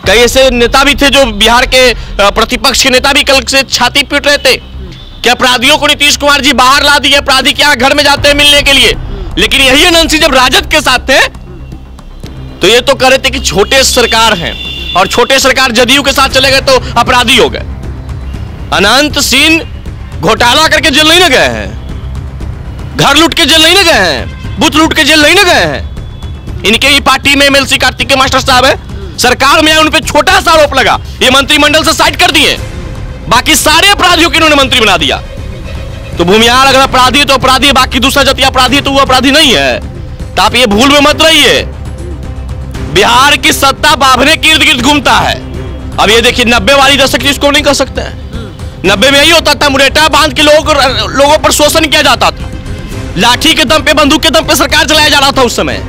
कई ऐसे नेता भी थे जो बिहार के प्रतिपक्ष के नेता भी कल से छाती पीट रहे थे कि अपराधियों को नीतीश कुमार जी बाहर ला दिए, अपराधी क्या घर में जाते हैं मिलने के लिए। लेकिन यही अनंत सिंह जब राजद के साथ थे तो ये तो कह रहे थे कि छोटे सरकार हैं, और छोटे सरकार जदयू के साथ चले गए तो अपराधी हो गए। अनंत सिंह घोटाला करके जेल नहीं न गए हैं, घर लूट के जेल नहीं न गए हैं, बूथ लूट के जेल नहीं न गए हैं। इनके ही पार्टी में एमएलसी कार्तिक के मास्टर साहब है, सरकार में उन पे छोटा सा आरोप लगा, ये मंत्रिमंडल से साइड कर दिए, बाकी सारे अपराधियों को इन्होंने मंत्री बना दिया। तो भूमिहार अगर अपराधी है तो अपराधी है, बाकी दूसरा जाति अपराधी है तो वो अपराधी नहीं है। तो आप ये भूल में मत रहिए, बिहार की सत्ता बाभने के इर्द गिर्द घूमता है। अब ये देखिए 90 वाली दशक जिसको नहीं कर सकते हैं, 90 में यही होता था, मुरेटा बांध के लोगों पर शोषण किया जाता था, लाठी के दम पे बंदूक के दम पे सरकार चलाया जा रहा था उस समय।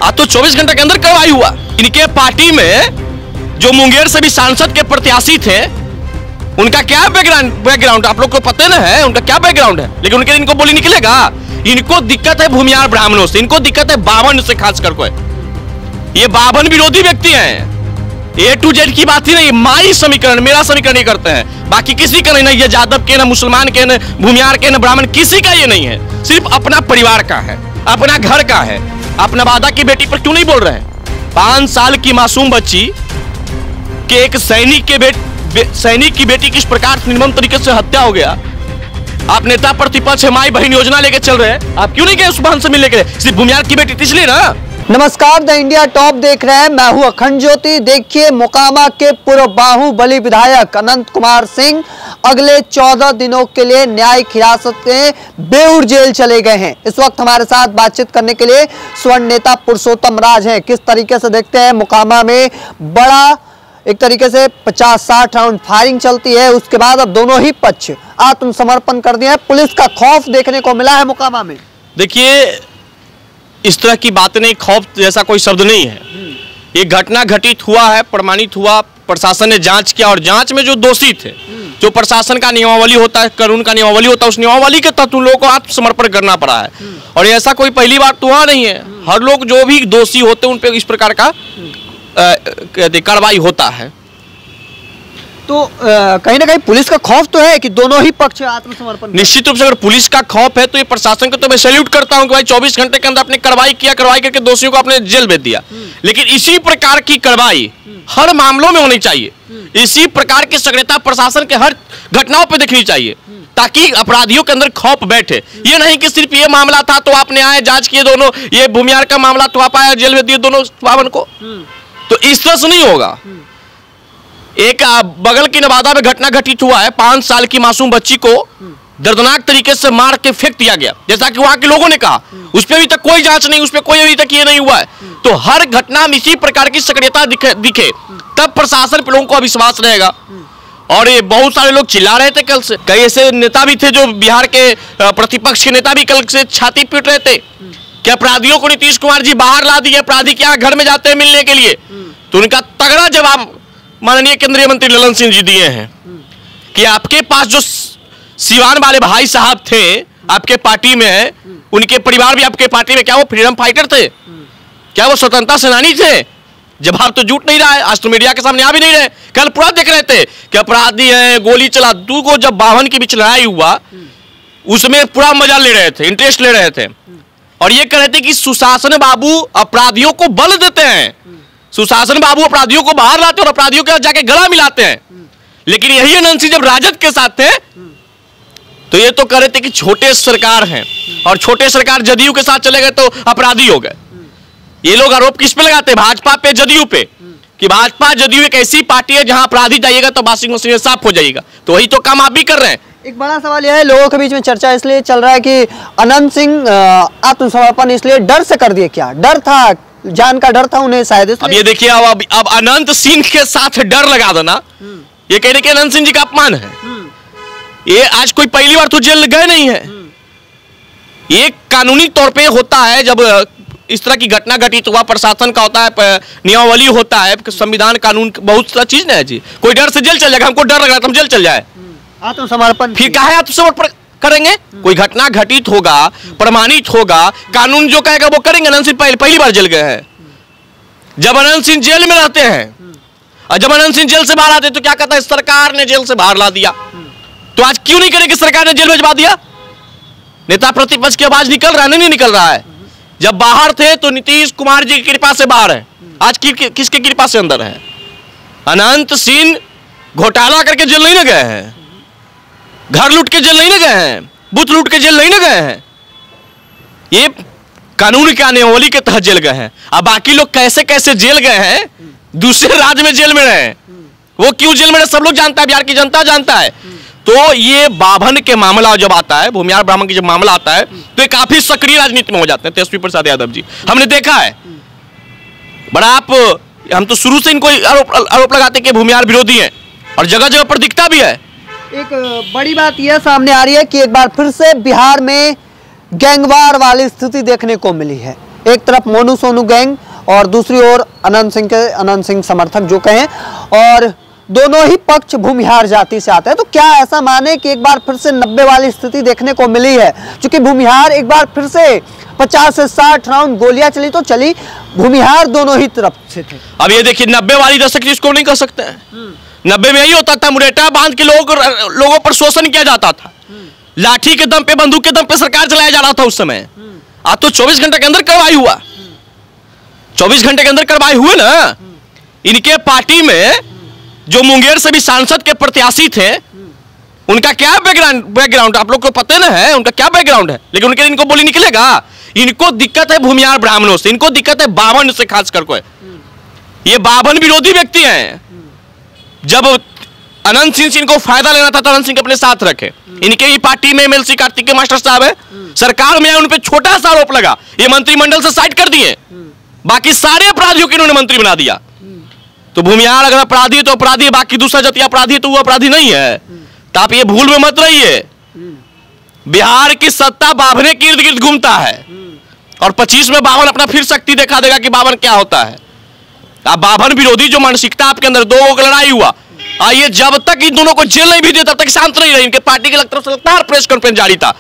आज तो 24 घंटे के अंदर कार्रवाई हुआ। इनके पार्टी में जो मुंगेर से भी सांसद के प्रत्याशी थे, उनका क्या बैकग्राउंड आप लोग को पता ना है, उनका क्या बैकग्राउंड है, लेकिन उनके इनको बोली निकलेगा। इनको दिक्कत है भूमिहार ब्राह्मणों से, इनको दिक्कत है बावन से, खासकर को ये बावन विरोधी व्यक्ति हैं। A to Z की बात ही नहीं, माई समीकरण मेरा समीकरण ही करते हैं, बाकी किसी का नहीं। ये यादव के, ना मुसलमान के, ना भूमिहार के, ना ब्राह्मण, किसी का ये नहीं है। सिर्फ अपना परिवार का है, अपना घर का है। आप नवादा की बेटी पर क्यों नहीं बोल रहे हैं? 5 साल की मासूम बच्ची के एक सैनिक की बेटी किस प्रकार निर्मम तरीके से हत्या हो गया। आप नेता प्रतिपक्ष है, माई बहन योजना लेके चल रहे हैं, आप क्यों नहीं गए उस बहन से मिलने के लिए? सिर्फ भूमिहार की बेटी इसलिए ना। नमस्कार, द इंडिया टॉप देख रहे हैं, मैं हूं अखंड ज्योति। देखिए, मोकामा के पूर्व बाहुबली विधायक अनंत कुमार सिंह अगले 14 दिनों के लिए न्यायिक हिरासत में बेऊर जेल चले गए हैं। इस वक्त हमारे साथ बातचीत करने के लिए स्वर्ण नेता पुरुषोत्तम राज हैं। किस तरीके से देखते हैं, मोकामा में बड़ा एक तरीके से 50-60 राउंड फायरिंग चलती है, उसके बाद अब दोनों ही पक्ष आत्मसमर्पण कर दिए हैं। पुलिस का खौफ देखने को मिला है मोकामा में। देखिए, इस तरह की बातें नहीं, खौफ जैसा कोई शब्द नहीं है। ये घटना घटित हुआ है, प्रमाणित हुआ, प्रशासन ने जांच किया, और जांच में जो दोषी थे, जो प्रशासन का नियमावली होता है, कानून का नियमावली होता है, उस नियमावली के तहत उन लोगों को आत्मसमर्पण करना पड़ा है। और ऐसा कोई पहली बार तो हुआ नहीं है, हर लोग जो भी दोषी होते हैं उन पर इस प्रकार का कार्रवाई होता है। तो कहीं ना कहीं पुलिस का खौफ तो है कि दोनों ही पक्ष आत्मसमर्पण। निश्चित रूप से अगर पुलिस का खौफ है तो ये प्रशासन को तो मैं सैल्यूट करता हूं कि भाई 24 घंटे के अंदर आपने कार्रवाई किया, कार्रवाई करके दोषियों को आपने जेल भेज दिया। लेकिन इसी प्रकार की कार्रवाई हर मामलों में होनी चाहिए, इसी प्रकार की सक्रियता प्रशासन के हर घटनाओं पर देखनी चाहिए, ताकि अपराधियों के अंदर खौफ बैठे। ये नहीं कि सिर्फ ये मामला था तो आपने आए जांच किए, दोनों ये भूमिहार का मामला तो आप आए जेल भेज दिए दोनों बावन को, तो इस तरह से नहीं होगा। एक बगल की नवादा में घटना घटित हुआ है, 5 साल की मासूम बच्ची को दर्दनाक तरीके से मार के फेंक दिया गया, जैसा कि वहां के लोगों ने कहा। उस पर अभी तक कोई जांच नहीं, उस पर कोई अभी तक ये नहीं हुआ है। तो हर घटना में इसी प्रकार की सक्रियता दिखे तब प्रशासन पे लोगों को अविश्वास रहेगा। और ये बहुत सारे लोग चिल्ला रहे थे कल से, कई ऐसे नेता भी थे जो बिहार के प्रतिपक्ष के नेता भी कल से छाती पीट रहे थे कि अपराधियों को नीतीश कुमार जी बाहर ला दिए, अपराधी क्या घर में जाते हैं मिलने के लिए। तो उनका तगड़ा जवाब माननीय केंद्रीय मंत्री ललन सिंह जी दिए हैं कि आपके पास जो सिवान वाले भाई साहब थे आपके पार्टी में, उनके परिवार भी आपके पार्टी में, क्या वो फ्रीडम फाइटर थे, क्या वो स्वतंत्रता सेनानी थे? जवाब तो झूठ नहीं रहा है, आज तो मीडिया के सामने आ भी नहीं रहे। कल पूरा देख रहे थे कि अपराधी है, गोली चला। 2 को जब बावन के बीच लड़ाई हुआ उसमें पूरा मजा ले रहे थे, इंटरेस्ट ले रहे थे, और ये कह रहे थे कि सुशासन बाबू अपराधियों को बल देते हैं, सुशासन बाबू अपराधियों को बाहर लाते और अपराधियों के जाके गला मिलाते हैं। लेकिन यही अनंत सिंह जब राजद के साथ थे तो ये तो कह रहे थे कि छोटे सरकार हैं, और छोटे सरकार जदयू के साथ चले गए तो अपराधी हो गए। ये लोग आरोप किस पे लगाते हैं? भाजपा पे, जदयू पे, कि भाजपा जदयू एक ऐसी पार्टी है जहां अपराधी जाइएगा तो वॉशिंग मशीन में साफ हो जाएगा। तो वही तो काम आप भी कर रहे हैं। एक बड़ा सवाल यह है, लोगों के बीच में चर्चा इसलिए चल रहा है कि अनंत सिंह आत्मसमर्पण इसलिए डर से कर दिए। क्या डर था? जान का डर था उन्हें शायद। अब ये देखिए, अब अनंत सिंह के साथ डर लगा देना, ये कहने के अनंत सिंह जी का अपमान है। ये आज कोई पहली बार तो जेल गए नहीं है। ये कानूनी तौर पे होता है, जब इस तरह की घटना घटित हुआ, प्रशासन का होता है, नियमावली होता है, संविधान कानून बहुत सा चीज नहीं है जी। कोई डर से जेल चल जाएगा, हमको डर लग रहा है तो हम जेल चल जाए, आत्मसमर्पण फिर काहे आत्मसमर्पण करेंगे? कोई घटना घटित होगा, प्रमाणित होगा, कानून जो कहेगा वो करेंगे। अनंत सिंह पहली बार जेल गए हैं। जब अनंत सिंह जेल में रहते हैं, और जब अनंत सिंह जेल से बाहर आते तो क्या कहता है, सरकार ने जेल से बाहर ला दिया। तो आज क्यों नहीं करें कि सरकार ने जेल भिजवा दिया? नेता प्रतिपक्ष की आवाज निकल रहा है, नहीं निकल रहा है। जब बाहर थे तो नीतीश कुमार जी की कृपा से बाहर है, आज किसकी कृपा से अंदर है? अनंत सिंह घोटाला करके जेल नहीं न गए हैं, घर लूट के जेल नहीं न गए हैं, बूथ लूट के जेल नहीं न गए हैं, ये कानून के नियमावली के तहत जेल गए हैं। अब बाकी लोग कैसे कैसे जेल गए हैं, दूसरे राज्य में जेल में रहे, वो क्यों जेल में रहे सब लोग जानता है, बिहार की जनता जानता है। तो ये बाभन के मामला जब आता है, भूमिहार ब्राह्मण की जब मामला आता है तो ये काफी सक्रिय राजनीति में हो जाते हैं तेजस्वी प्रसाद यादव जी, हमने देखा है। बड़ा हम तो शुरू से इनको आरोप लगाते कि भूमिहार विरोधी हैं और जगह जगह पर दिखता भी है। एक बड़ी बात यह सामने आ रही है कि एक बार फिर से बिहार में गैंगवार वाली स्थिति देखने को मिली है। एक तरफ मोनू सोनू गैंग और दूसरी ओर अनंत सिंह समर्थक जो कहें, और दोनों ही पक्ष भूमिहार जाति से आते हैं। तो क्या ऐसा माने कि एक बार फिर से 90 वाली स्थिति देखने को मिली है? क्योंकि भूमिहार एक बार फिर से 50 से 60 राउंड गोलियां चली तो चली, भूमिहार दोनों ही तरफ से थे। अब ये देखिए 90 वाली दशक जिसको नहीं कर सकते हैं, 90 में यही होता था, मुरेटा बांध के लोगों पर शोषण किया जाता था, लाठी के दम पे बंदूक के दम पे सरकार चलाया जा रहा था उस समय। आज तो 24 घंटे के अंदर कार्रवाई हुआ, 24 घंटे के अंदर कार्रवाई हुए ना। इनके पार्टी में जो मुंगेर से भी सांसद के प्रत्याशी थे, उनका क्या बैकग्राउंड आप लोग को पता ना है, उनका क्या बैकग्राउंड है, लेकिन उनके इनको बोली निकलेगा। इनको दिक्कत है भूमिहार ब्राह्मणों से, इनको दिक्कत है बावन से, खासकर को ये बावन विरोधी व्यक्ति हैं। जब अनंत सिंह से इनको फायदा लेना था तो अनंत सिंह अपने साथ रखे। इनके ही पार्टी में एमएलसी कार्तिक मास्टर साहब है, सरकार में उन पे छोटा सा आरोप लगा, ये मंत्रिमंडल से साइड कर दिए, बाकी सारे अपराधियों को इन्होंने मंत्री बना दिया। तो भूमिहार अगर अपराधी है तो अपराधी, बाकी दूसरा जाति अपराधी तो वो अपराधी नहीं है। तो आप ये भूल में मत रहिए, बिहार की सत्ता बावने के इर्द गिर्द घूमता है और 25 में बावन अपना फिर शक्ति दिखा देगा कि बावन क्या होता है। आप बावन विरोधी जो मानसिकता आपके अंदर, दो का लड़ाई हुआ, आइए जब तक इन दोनों को जेल नहीं भी दिया तब तक शांत नहीं रहे। इनके पार्टी की तरफ से लगातार प्रेस कॉन्फ्रेंस जारी था,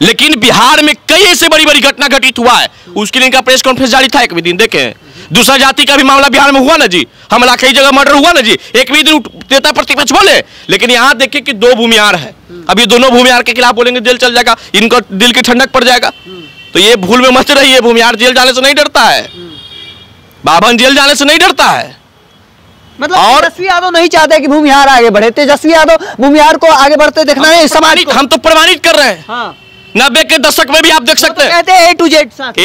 लेकिन बिहार में कई ऐसे बड़ी बड़ी घटना घटित हुआ है, उसके लिए इनका प्रेस कॉन्फ्रेंस जारी था। एक भी दिन देखें, दूसरा जाति का भी मामला बिहार में हुआ ना जी, हमला कई जगह मर्डर हुआ ना जी, एक भी दिन नेता प्रतिपक्ष बोले। लेकिन यहाँ देखिए कि दो भूमिहार है, अब ये दोनों भूमिहार के खिलाफ बोलेंगे जेल चल जाएगा, इनको दिल की ठंडक पड़ जाएगा। तो ये भूल में मत रहिए, भूमिहार जेल जाने से नहीं डरता है, बावन जेल जाने से नहीं डरता है। मतलब और तेजस्वी यादव नहीं चाहते कि भूमिहार आगे बढ़े, तेजस्वी यादव भूमिहार को आगे बढ़ते देखना है समाज को। हम तो प्रमाणित कर रहे हैं। हाँ। 90 के दशक में भी आप देख सकते हैं, कहते हैं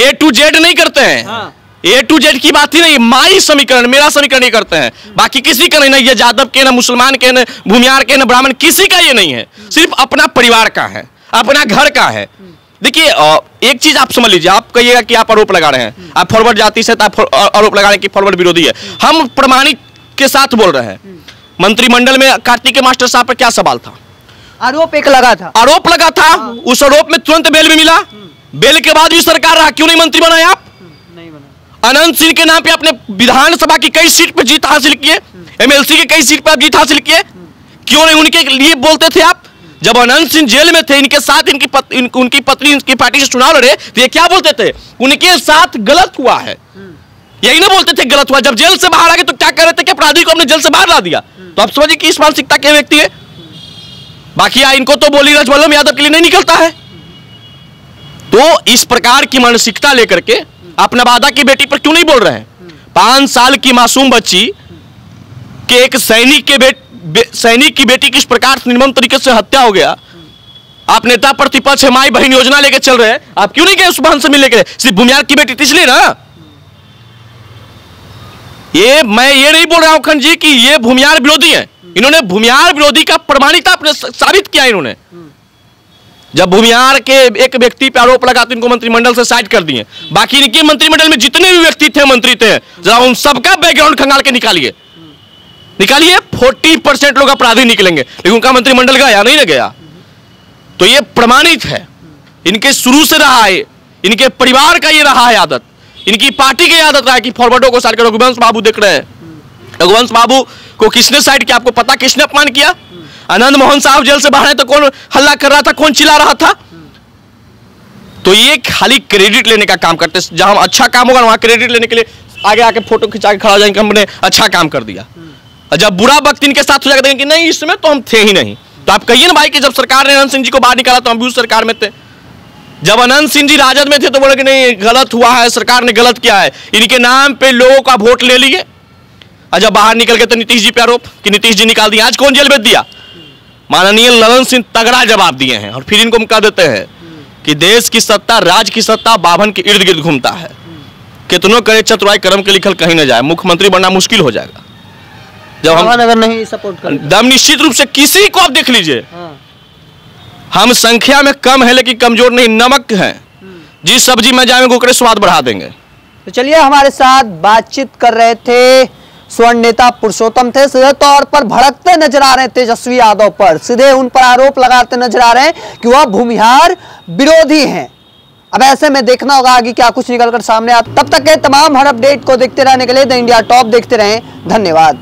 A to Z नहीं करते हैं। हाँ। A to Z की बात ही नहीं, माई समीकरण, मेरा समीकरण नहीं करते हैं, बाकी किसी का नहीं, ये यादव के, ना मुसलमान के, ना भूमिहार के, ना ब्राह्मण, किसी का ये नहीं है, सिर्फ अपना परिवार का है, अपना घर का है। देखिए एक चीज आप समझ लीजिए, आप कहिएगा कि आप आरोप लगा रहे हैं, आप फॉरवर्ड जाति से आरोप लगा रहे हैं कि फॉरवर्ड विरोधी है, हम प्रमाणित के साथ बोल रहे हैं। मंत्रिमंडल में कार्तिक मास्टर साहब पर क्या सवाल था? आरोप लगा था। उस आरोप में तुरंत बेल भी मिला, बेल के बाद भी सरकार रहा, क्यों नहीं मंत्री बनाए आप? नहीं बना। अनंत सिंह के नाम पे अपने विधानसभा की कई सीट पे जीत हासिल किए, एमएलसी के कई सीट पे आप जीत हासिल किए, क्यों नहीं उनके लिए बोलते थे आप? जब अनंत सिंह जेल में थे, इनके साथ उनकी पत्नी इनकी पार्टी से चुनाव लड़े, तो ये क्या बोलते थे? उनके साथ गलत हुआ है, यही ना बोलते थे गलत हुआ। जब जेल से बाहर आ गए तो क्या कह रहे थे कि अपराधी को हमने जेल से बाहर ला दिया। तो आप समझिए कि इस मानसिकता के व्यक्ति है। बाकी इनको तो बोली राजवल्लभ यादव के लिए नहीं निकलता है। तो इस प्रकार की मानसिकता लेकर के आप नवादा की बेटी पर क्यों नहीं बोल रहे हैं? 5 साल की मासूम बच्ची के एक सैनिक की बेटी किस प्रकार से निर्मम तरीके से हत्या हो गया, आप नेता प्रतिपक्ष माई बहन योजना लेकर चल रहे हैं, आप क्यों नहीं गए उस बहन से मिलने के लिए? सिर्फ भूमिहार की बेटी इसलिए ना। ये मैं ये नहीं बोल रहा हूं खंड जी कि ये भूमिहार विरोधी हैं, इन्होंने भूमिहार विरोधी का प्रमाणिकता अपने साबित किया। इन्होंने जब भूमिहार के एक व्यक्ति पे आरोप लगा तो इनको मंत्रिमंडल से साइड कर दिए, बाकी इनके मंत्रिमंडल में जितने भी व्यक्ति थे, मंत्री थे, जरा उन सबका बैकग्राउंड खंगाल के निकालिए। 40% लोग अपराधी निकलेंगे, लेकिन उनका मंत्रिमंडल गया नहीं ना गया। तो ये प्रमाणित है, इनके शुरू से रहा है, इनके परिवार का ये रहा है आदत, इनकी पार्टी की आदत रहा है कि फॉरवर्डों को साइड करो। रघुवंश बाबू देख रहे हैं, रघुवंश बाबू को किसने साइड किया? आपको पता किसने अपमान किया? आनंद मोहन साहब जेल से बाहर है तो कौन हल्ला कर रहा था, कौन चिल्ला रहा था? तो ये खाली क्रेडिट लेने का काम करते हैं, जहां अच्छा काम होगा वहां क्रेडिट लेने के लिए आगे आके फोटो खिंचा के खड़ा हो जाएंगे, हमने अच्छा काम कर दिया। और जब बुरा वक्त इनके साथ हो जाएगा कि नहीं इसमें तो हम थे ही नहीं, तो आप कहिए ना भाई कि जब सरकार ने अनंत सिंह जी को बाहर निकाला तो हम भी उस सरकार में थे। जब अनंत सिंह जी राजद में थे तो बोले कि नहीं गलत हुआ है, सरकार ने गलत किया है, इनके नाम पे लोगों का वोट ले लिए। और जब बाहर निकल गए तो नीतीश जी पे आरोप कि नीतीश जी निकाल दिए। आज कौन जेल भेज दिया? माननीय ललन सिंह तगड़ा जवाब दिए हैं। और फिर इनको हम कह देते हैं कि देश की सत्ता, राज की सत्ता बाभन के इर्द गिर्द घूमता है। कितनों करे चतुराई कर्म के लिखल कहीं न जाए, मुख्यमंत्री बनना मुश्किल हो जाएगा जब हम अगर नहीं सपोर्ट कर दम। निश्चित रूप से किसी को आप देख लीजिए, हम संख्या में कम है लेकिन कमजोर नहीं, नमक है, जिस सब्जी में जाएंगे ओकरे स्वाद बढ़ा देंगे। तो चलिए, हमारे साथ बातचीत कर रहे थे स्वर्ण नेता पुरुषोत्तम थे। सीधे तौर पर भड़कते नजर आ रहे हैं तेजस्वी यादव पर, सीधे उन पर आरोप लगाते नजर आ रहे हैं कि वह भूमिहार विरोधी हैं। अब ऐसे में देखना होगा आगे क्या कुछ निकलकर सामने आता। तब तक के तमाम हर अपडेट को देखते रहने के लिए द इंडिया टॉप देखते रहें। धन्यवाद।